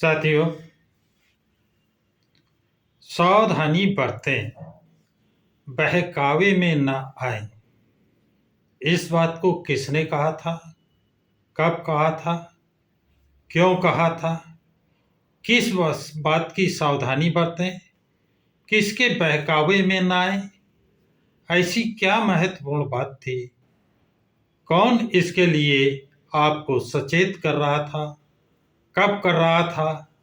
साथियों, सावधानी बरतें, बहकावे में न आए। इस बात को किसने कहा था, कब कहा था, क्यों कहा था, किस बात की सावधानी बरतें, किसके बहकावे में न आए? ऐसी क्या महत्वपूर्ण बात थी? कौन इसके लिए आपको सचेत कर रहा था, कब कर रहा था?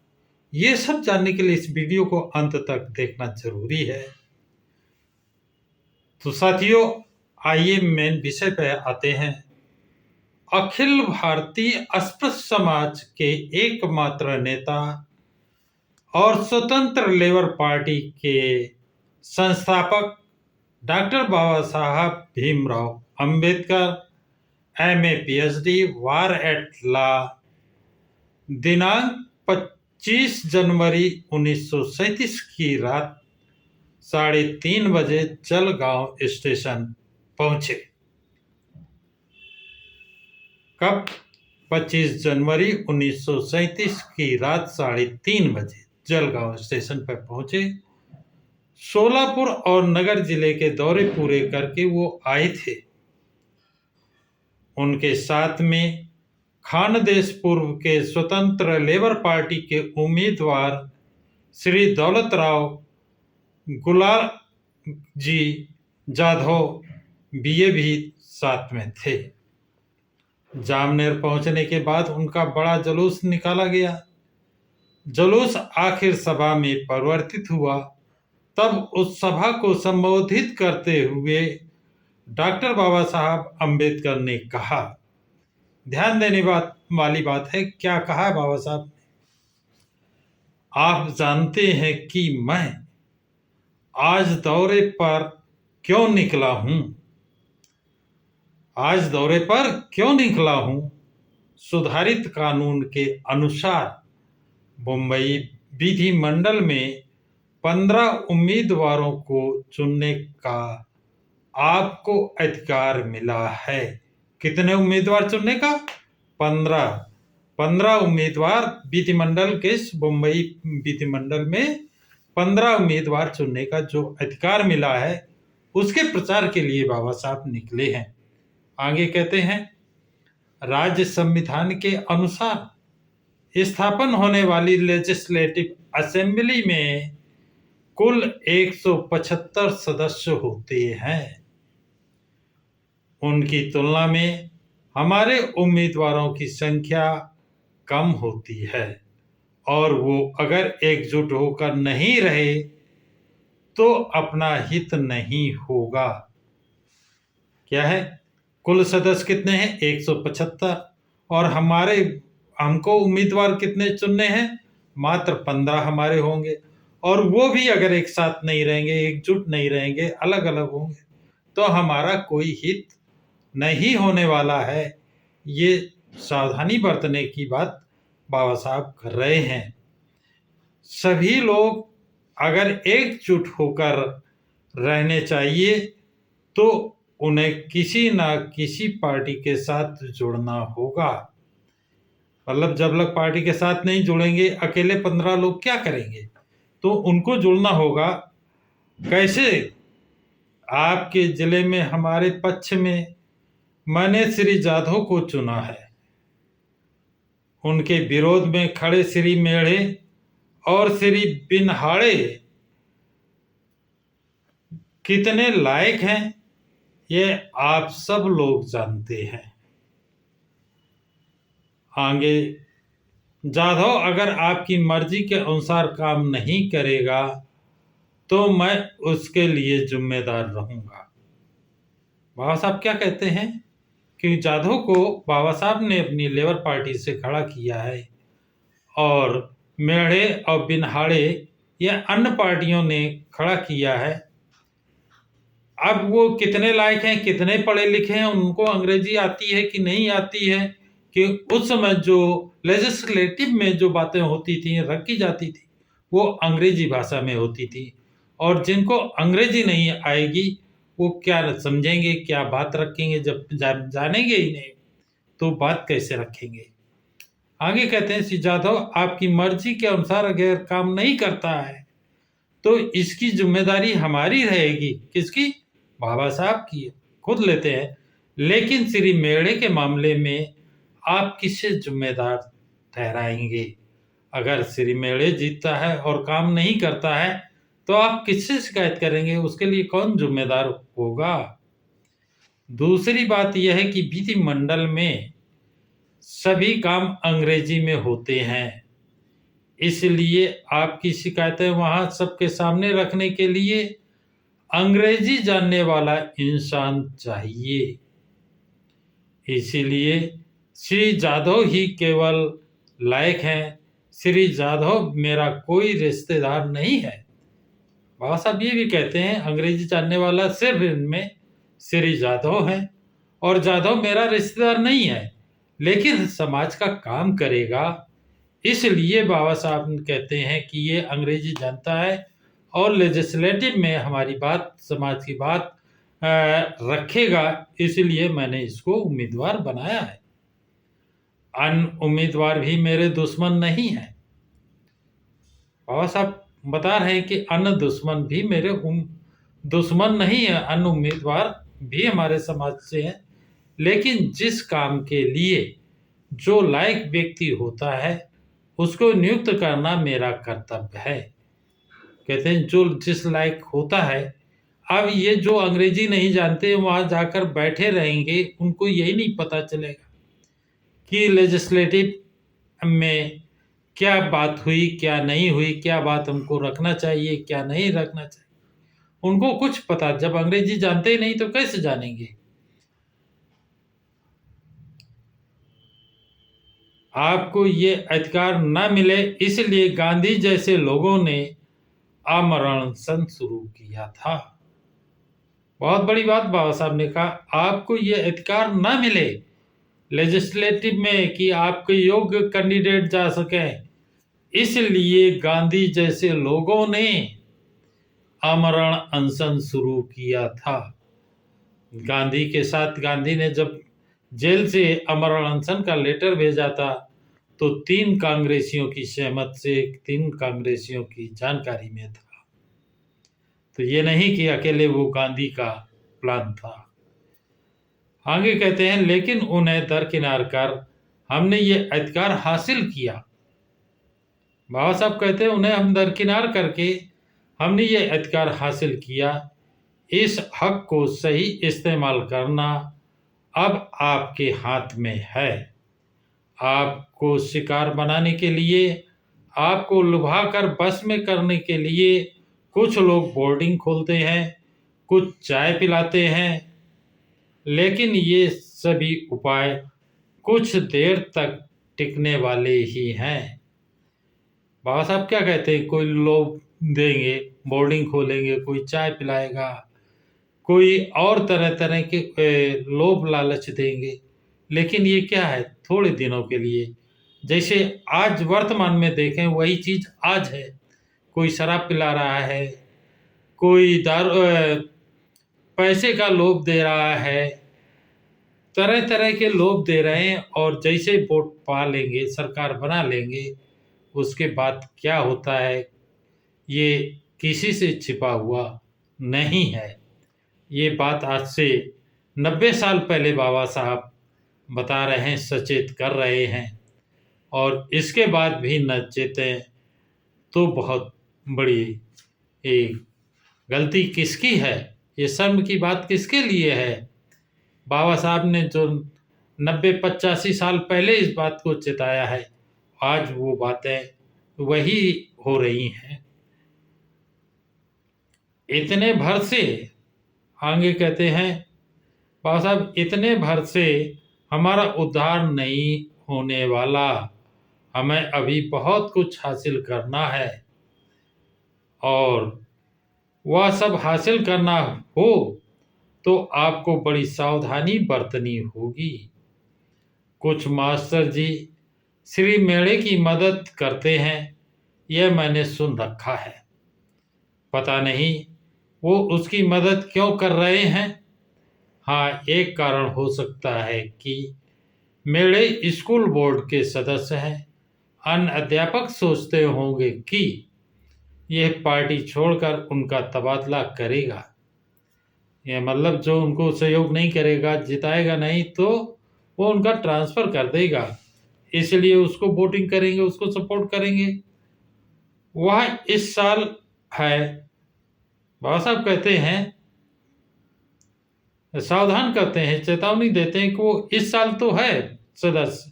ये सब जानने के लिए इस वीडियो को अंत तक देखना जरूरी है। तो साथियों, आइए मेन विषय पर आते हैं। अखिल भारतीय अस्पृश्य समाज के एकमात्र नेता और स्वतंत्र लेबर पार्टी के संस्थापक डॉक्टर बाबा साहब भीमराव अंबेडकर MA PhD वार एट लॉ दिनांक 25 जनवरी 1937 की रात 3:30 बजे जलगांव स्टेशन पहुंचे। कब? 25 जनवरी 1937 की रात 3:30 बजे जलगांव स्टेशन पर पहुंचे। सोलापुर और नगर जिले के दौरे पूरे करके वो आए थे। उनके साथ में खानदेश पूर्व के स्वतंत्र लेबर पार्टी के उम्मीदवार श्री दौलतराव गुलाल जी जाधव BA भी साथ में थे। जामनेर पहुंचने के बाद उनका बड़ा जुलूस निकाला गया। जुलूस आखिर सभा में परिवर्तित हुआ। तब उस सभा को संबोधित करते हुए डॉक्टर बाबा साहब अंबेडकर ने कहा, ध्यान देने वाली बात है, क्या कहा बाबा साहब ने? आप जानते हैं कि मैं आज दौरे पर क्यों निकला हूं? आज दौरे पर क्यों निकला हूं? सुधारित कानून के अनुसार मुंबई विधिमंडल में 15 उम्मीदवारों को चुनने का आपको अधिकार मिला है। कितने उम्मीदवार चुनने का? 15 उम्मीदवार विधिमंडल के मुंबई विधिमंडल में 15 उम्मीदवार चुनने का जो अधिकार मिला है, उसके प्रचार के लिए बाबा साहब निकले हैं। आगे कहते हैं, राज्य संविधान के अनुसार स्थापन होने वाली लेजिस्लेटिव असेंबली में कुल 175 सदस्य होते हैं। उनकी तुलना में हमारे उम्मीदवारों की संख्या कम होती है और वो अगर एकजुट होकर नहीं रहे तो अपना हित नहीं होगा। क्या है? कुल सदस्य कितने हैं? 175। और हमको उम्मीदवार कितने चुनने हैं? मात्र 15 हमारे होंगे। और वो भी अगर एक साथ नहीं रहेंगे, एकजुट नहीं रहेंगे, अलग अलग होंगे, तो हमारा कोई हित नहीं होने वाला है। ये सावधानी बरतने की बात बाबा साहब कर रहे हैं। सभी लोग अगर एकजुट होकर रहने चाहिए तो उन्हें किसी ना किसी पार्टी के साथ जुड़ना होगा। मतलब जब लोग पार्टी के साथ नहीं जुड़ेंगे, अकेले 15 लोग क्या करेंगे? तो उनको जुड़ना होगा। कैसे? आपके जिले में हमारे पक्ष में मैंने श्री जाधव को चुना है। उनके विरोध में खड़े श्री मेढ़े और श्री बिनहाड़े कितने लायक हैं, ये आप सब लोग जानते हैं। आगे, जाधव अगर आपकी मर्जी के अनुसार काम नहीं करेगा तो मैं उसके लिए जिम्मेदार रहूंगा। बाबा साहब क्या कहते हैं कि जाधव को बाबा साहब ने अपनी लेबर पार्टी से खड़ा किया है और मेढ़े और बिनहाड़े या अन्य पार्टियों ने खड़ा किया है। अब वो कितने लायक हैं, कितने पढ़े लिखे हैं, उनको अंग्रेजी आती है कि नहीं आती है, कि उस समय जो लेजिस्लेटिव में जो बातें होती थी, रखी जाती थी, वो अंग्रेजी भाषा में होती थी। और जिनको अंग्रेजी नहीं आएगी वो क्या समझेंगे, क्या बात रखेंगे? जब जानेंगे ही नहीं तो बात कैसे रखेंगे? आगे कहते हैं, श्री जाधव आपकी मर्जी के अनुसार अगर काम नहीं करता है तो इसकी जिम्मेदारी हमारी रहेगी। किसकी? बाबा साहब की, खुद लेते हैं। लेकिन श्री मेड़े के मामले में आप किसे जिम्मेदार ठहराएंगे? अगर श्री मेड़े जीतता है और काम नहीं करता है तो आप किससे शिकायत करेंगे? उसके लिए कौन जिम्मेदार होगा? दूसरी बात यह है कि विधि मंडल में सभी काम अंग्रेजी में होते हैं, इसलिए आपकी शिकायतें वहां सबके सामने रखने के लिए अंग्रेजी जानने वाला इंसान चाहिए। इसीलिए श्री जाधव ही केवल लायक हैं। श्री जाधव मेरा कोई रिश्तेदार नहीं है। बाबा साहब ये भी कहते हैं, अंग्रेजी जानने वाला सिर्फ इनमें श्री जाधव है और जाधव मेरा रिश्तेदार नहीं है, लेकिन समाज का काम करेगा। इसलिए बाबा साहब कहते हैं कि ये अंग्रेजी जानता है और लेजिस्लेटिव में हमारी बात, समाज की बात रखेगा, इसलिए मैंने इसको उम्मीदवार बनाया है। अन्य उम्मीदवार भी मेरे दुश्मन नहीं है। बाबा साहब बता रहे हैं कि अन्य दुश्मन भी मेरे दुश्मन नहीं है, अन्य उम्मीदवार भी हमारे समाज से हैं, लेकिन जिस काम के लिए जो लायक व्यक्ति होता है उसको नियुक्त करना मेरा कर्तव्य है। कहते हैं जो जिस लायक होता है। अब ये जो अंग्रेजी नहीं जानते वहां जाकर बैठे रहेंगे, उनको यही नहीं पता चलेगा कि लेजिस्लेटिव में क्या बात हुई, क्या नहीं हुई, क्या बात हमको रखना चाहिए, क्या नहीं रखना चाहिए। उनको कुछ पता, जब अंग्रेजी जानते ही नहीं तो कैसे जानेंगे? आपको ये अधिकार न मिले, इसलिए गांधी जैसे लोगों ने आमरण अनशन शुरू किया था। बहुत बड़ी बात बाबा साहब ने कहा, आपको ये अधिकार न मिले लेजिस्लेटिव में कि आपके योग्य कैंडिडेट जा सकें, इसलिए गांधी जैसे लोगों ने आमरण अनशन शुरू किया था। गांधी के साथ, गांधी ने जब जेल से आमरण अनशन का लेटर भेजा था तो 3 कांग्रेसियों की सहमत से 3 कांग्रेसियों की जानकारी में था। तो ये नहीं कि अकेले वो गांधी का प्लान था। आगे कहते हैं, लेकिन उन्हें दरकिनार कर हमने ये अधिकार हासिल किया। बाबा साहब कहते हैं, उन्हें हम दरकिनार करके हमने ये अधिकार हासिल किया। इस हक को सही इस्तेमाल करना अब आपके हाथ में है। आपको शिकार बनाने के लिए, आपको लुभाकर बस में करने के लिए कुछ लोग बोर्डिंग खोलते हैं, कुछ चाय पिलाते हैं, लेकिन ये सभी उपाय कुछ देर तक टिकने वाले ही हैं। बाबा साहब क्या कहते हैं, कोई लोग देंगे, बोर्डिंग खोलेंगे, कोई चाय पिलाएगा, कोई और तरह तरह के लोभ लालच देंगे, लेकिन ये क्या है, थोड़े दिनों के लिए। जैसे आज वर्तमान में देखें वही चीज आज है। कोई शराब पिला रहा है, कोई दारू पैसे का लोभ दे रहा है, तरह तरह के लोभ दे रहे हैं, और जैसे वोट पा लेंगे, सरकार बना लेंगे, उसके बाद क्या होता है ये किसी से छिपा हुआ नहीं है। ये बात आज से 90 साल पहले बाबा साहब बता रहे हैं, सचेत कर रहे हैं, और इसके बाद भी न चेतें तो बहुत बड़ी एक गलती किसकी है? ये शर्म की बात किसके लिए है? बाबा साहब ने जो 90-85 साल पहले इस बात को चेताया है, आज वो बातें वही हो रही हैं। इतने भर से, आगे कहते हैं बाबा साहब, इतने भर से हमारा उद्धार नहीं होने वाला, हमें अभी बहुत कुछ हासिल करना है, और वह सब हासिल करना हो तो आपको बड़ी सावधानी बरतनी होगी। कुछ मास्टर जी श्री मेड़े की मदद करते हैं, यह मैंने सुन रखा है। पता नहीं वो उसकी मदद क्यों कर रहे हैं। हाँ, एक कारण हो सकता है कि मेरे स्कूल बोर्ड के सदस्य हैं। अन्य अध्यापक सोचते होंगे कि यह पार्टी छोड़कर उनका तबादला करेगा। यह मतलब जो उनको सहयोग नहीं करेगा, जिताएगा नहीं, तो वो उनका ट्रांसफ़र कर देगा, इसलिए उसको वोटिंग करेंगे, उसको सपोर्ट करेंगे। वह इस साल है, बाबा साहब कहते हैं, सावधान करते हैं, चेतावनी देते हैं कि वो इस साल तो है सदस्य,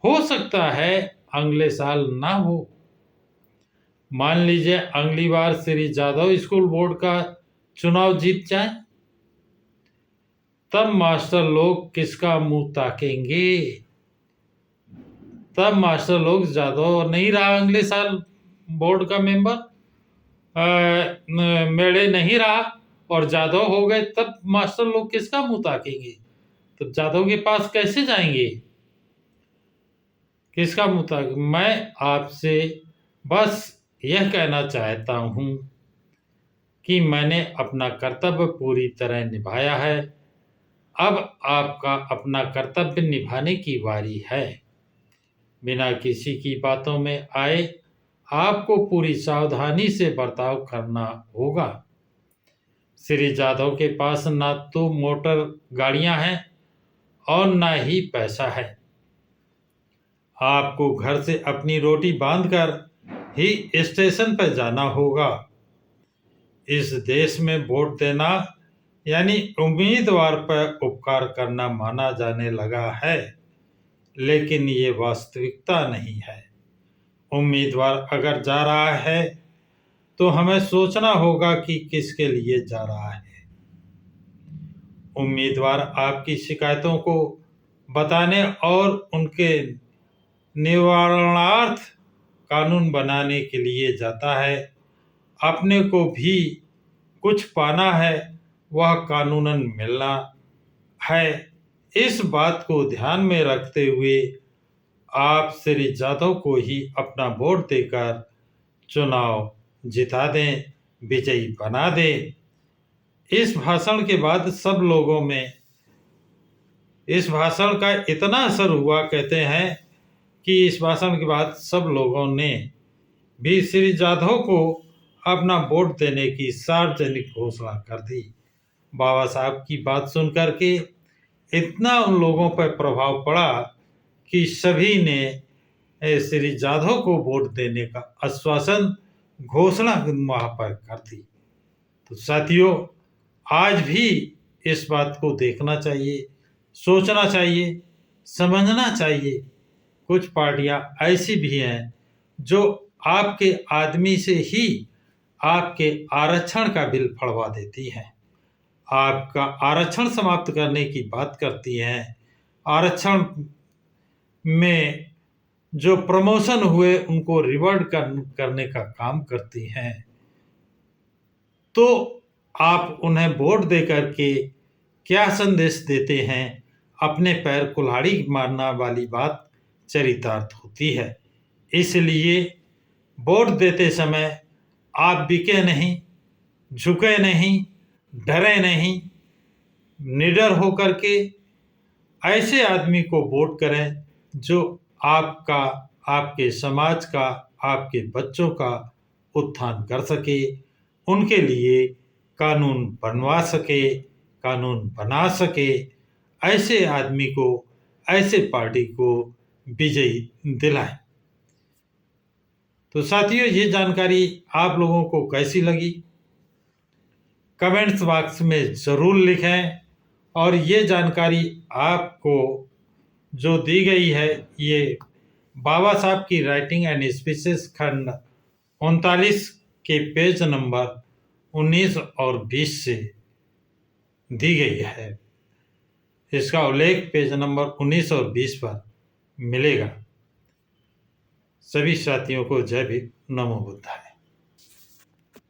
हो सकता है अगले साल ना हो। मान लीजिए अगली बार श्री जाधव स्कूल बोर्ड का चुनाव जीत जाए, तब मास्टर लोग किसका मुंह ताकेंगे? तब मास्टर लोग जाधव नहीं रहा अगले साल बोर्ड का मेंबर, मेड़े नहीं रहा और जाधव हो गए, तब मास्टर लोग किसका मुंह ताकेंगे? तो जाधव के पास कैसे जाएंगे? किसका मुंह ताक? मैं आपसे बस यह कहना चाहता हूं कि मैंने अपना कर्तव्य पूरी तरह निभाया है। अब आपका अपना कर्तव्य निभाने की बारी है। बिना किसी की बातों में आए आपको पूरी सावधानी से बर्ताव करना होगा। श्री जाधव के पास ना तो मोटर गाड़ियां हैं और ना ही पैसा है। आपको घर से अपनी रोटी बांधकर ही स्टेशन पर जाना होगा। इस देश में वोट देना यानी उम्मीदवार पर उपकार करना माना जाने लगा है, लेकिन ये वास्तविकता नहीं है। उम्मीदवार अगर जा रहा है तो हमें सोचना होगा कि किसके लिए जा रहा है। उम्मीदवार आपकी शिकायतों को बताने और उनके निवारणार्थ कानून बनाने के लिए जाता है। अपने को भी कुछ पाना है, वह कानूनन मिलना है। इस बात को ध्यान में रखते हुए आप श्री जाधव को ही अपना वोट देकर चुनाव जिता दें, विजयी बना दें। इस भाषण के बाद सब लोगों में इस भाषण का इतना असर हुआ, कहते हैं कि इस भाषण के बाद सब लोगों ने भी श्री जाधव को अपना वोट देने की सार्वजनिक घोषणा कर दी। बाबा साहब की बात सुन करके इतना उन लोगों पर प्रभाव पड़ा कि सभी ने श्री जाधव को वोट देने का आश्वासन घोषणा वहां पर कर दी। तो साथियों, आज भी इस बात को देखना चाहिए, सोचना चाहिए, समझना चाहिए। कुछ पार्टियां ऐसी भी हैं जो आपके आदमी से ही आपके आरक्षण का बिल फड़वा देती हैं, आपका आरक्षण समाप्त करने की बात करती हैं, आरक्षण में जो प्रमोशन हुए उनको रिवर्ट करने का काम करती हैं। तो आप उन्हें वोट दे करके क्या संदेश देते हैं? अपने पैर कुल्हाड़ी मारना वाली बात चरितार्थ होती है। इसलिए वोट देते समय आप बिके नहीं, झुके नहीं, डरे नहीं, निडर होकर के ऐसे आदमी को वोट करें जो आपका, आपके समाज का, आपके बच्चों का उत्थान कर सके, उनके लिए कानून बनवा सके, कानून बना सके। ऐसे आदमी को, ऐसे पार्टी को विजयी दिलाएं। तो साथियों, ये जानकारी आप लोगों को कैसी लगी? कमेंट्स बॉक्स में ज़रूर लिखें। और ये जानकारी आपको जो दी गई है, ये बाबा साहब की राइटिंग एंड स्पीचेस खंड 39 के पेज नंबर 19 और 20 से दी गई है। इसका उल्लेख पेज नंबर 19 और 20 पर मिलेगा। सभी साथियों को जय भीम, नमो बुद्धाय।